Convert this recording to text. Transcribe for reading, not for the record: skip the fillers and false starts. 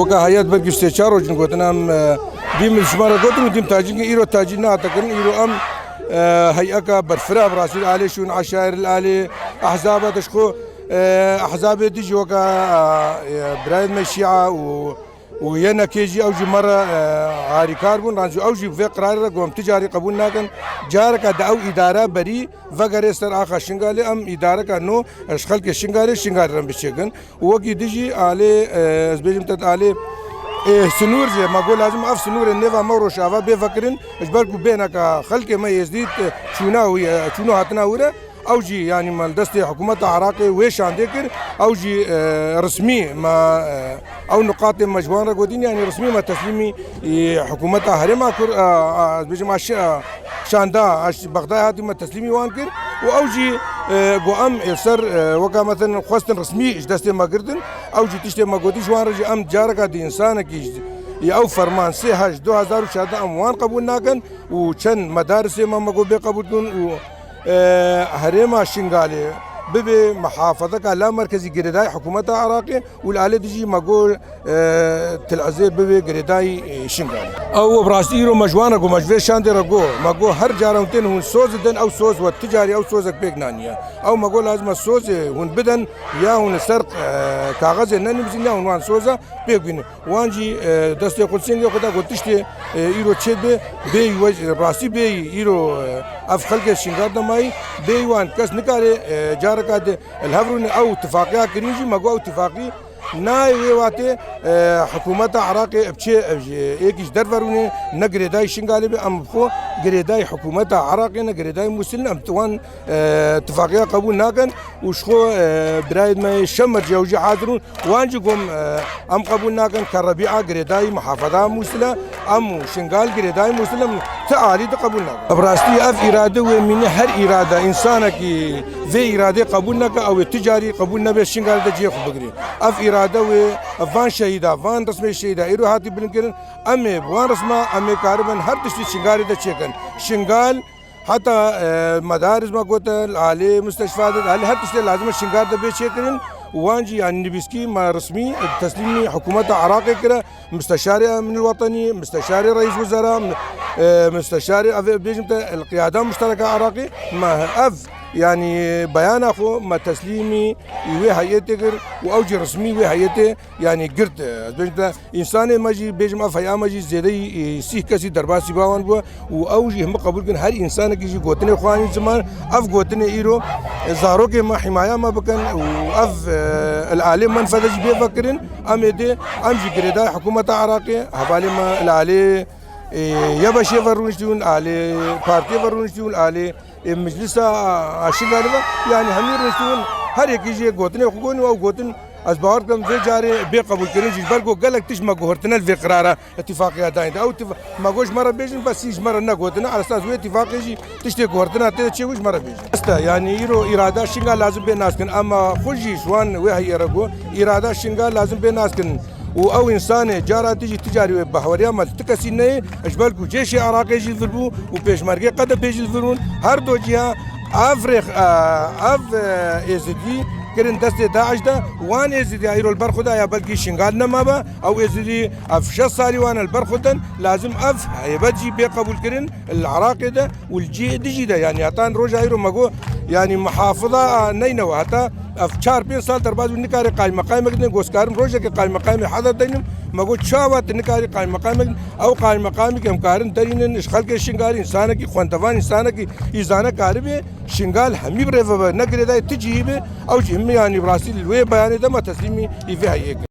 وكا هيات بلقي استشار وجن قوتنا ديم الشمارة قوتنا ديم تاجين إيرو تاجين ناتكن إيرو هيئة برفرا براسيل عليه شون عشائر الآلي أحزاب تشخو أحزاب ديجي وكا برايد الشيعة ويانا كيجي أوجي مرة عاري كاربون رانزو أوجي في قرار قوم تجاري قبول ناكن جارك دعو إدارة بري وغير سر آخر شنغالي أم إدارة كانو أشخال كشنغالي شنغال رم بشكن وكي ديجي عليه أزبيجم تد عليه سنور زي ما أقول لازم أف سنور النفا مرو شافا بفكرين إجباركو بينك خلق ما يزيد شنو هاتنا ورا أوجي يعني مال دستي حكومة عراقي ويش عندكر أوجي رسمي ما أو نقاط مجوان رقودين يعني رسمي ما تسليمي حكومة هرما كر بيجمع شاندا بغداد هاتي ما تسليمي وانكر وأوجي قوام السر وكا مثلا خواستن رسمي دستي ما قردن أوجي تشتي ما قوديش وان رجي أم جارك دي إنسانك او فرمان 2016 اموان قبول ناكن وشن مدارس ما مقوبي قبول كن هرما شنغالي ببي محافظة لا مركزي قرداي حكومة عراقي والآلة ديجي مقول تلعزي ببي قرداي شنغالي أو براسيرو مجوانا قو مجوير شاندي رقو مقول هر جارونتين هون سوز دن أو سوز والتجاري أو سوزك بيقنانيا أو مقول لازم السوز هون بدن يا هون سرق كاغذ ناني بزين يا هون وان سوزا بيقني وانجي دستي قدسين يقدا قلتشتي إيرو تشد بي براسي بي إيرو أفخلق الشنغال دماي بي وان كس نكاري جار كاد الهبرون أو اتفاقية كريجي مقو اتفاقي ناي ويواتي حكومة عراقي بشي ايكيش درفروني نقريداي شنغالي بأم بخو قريداي حكومة عراقي نقريداي مسلم أم توان اتفاقية قبول ناكن وشخو برايد ما شمر جوجي حاضرون وانجي قوم أم قبول ناكن كربيعة قريداي محافظة مسلم أم شنغال قريداي مسلم تعالي قبول ناكن براستي أف إرادة ومن هر إرادة إنسانك في إرادة قبول ناكن أو تجاري قبول ناكن شنغال دا جيخ بقري أف إرادة وفان شهيدا فان رسمي شهيدا إيرو هاتي بلنكرن أمي وان رسمة أمي كاربن هر تشتي شنغالي دا تشيكن شنغال حتى مدارس ما قلت العالي مستشفيات العالي هر تشتي لازم الشنغال دا بيشيكن وانجي يعني نبيسكي ما رسمي تسليمي حكومة عراقي كده مستشاري من الوطني مستشاري رئيس وزراء مستشاري القيادة المشتركة عراقي ما أف يعني بيان أخو ما تسليمي وي هيئتك وأوجي رسمي وي هيئته يعني قرت إنسان ماجي بيجم أفيا ماجي زيدي سيه كسي درباسي باوان بوا وأوجي هم قبول كن هر إنسان كيجي قوتني خواني زمان أف قوتني إيرو زاروك ما حماية ما بكن وأف العالم منفذ بيفكرن أمدي أمجي قرداي حكومة عراقي حوالي ما العالي يبشي فرونشتون على بارتي فرونشتون على مجلس الشنغالي يعني همير نشتون هر يكيجي قوتني وخوغوني أو قوتن أسبوعات كم في جاري بقبول كرين جيش بالكو قالك تيش ما قهرتنا في قرارة اتفاقية داين أو ما قوش مرة بيجن بس يش مرة نقوتنا على أساس وي اتفاق يجي تشتي قهرتنا تيجي وش مرة بيجن استا يعني يرو إرادة الشنغال لازم بيناس كن أما خجي شوان وهي رقو إرادة الشنغال لازم بيناس كن او انسان جارا تيجي تجاري بحوريا ما تكسينه اجبالكو جيش عراقي يجي الفربو وبيشمركي قد بيجي الفرون هر دو جهه افريق اف ازدي كرن دست داعش ده وان ازدي ايرو البرخدا يا بلكي شنغال نما او ازدي افش صاري وان البرخدن لازم اف هيبجي بقبول كرن العراقي ده والجي ديجي ده يعني عطان روجا ايرو ماغو يعني محافظه نينو حتى افشار 5 سال ترباز نكاري قائم مقام مقدن غوسكارم روجا كي قائم مقام حضر دينم ماغو تشاوات نكاري قائم مقام او قائم مقام كم كارن ترين اشغال كي شنغال انسان كي خوانتوان انسان كي ايزانا كاربي شنغال همي بريفا نقري دا تجيبه او جيم يعني براسيل وي بيان ده ما تسليمي في هيك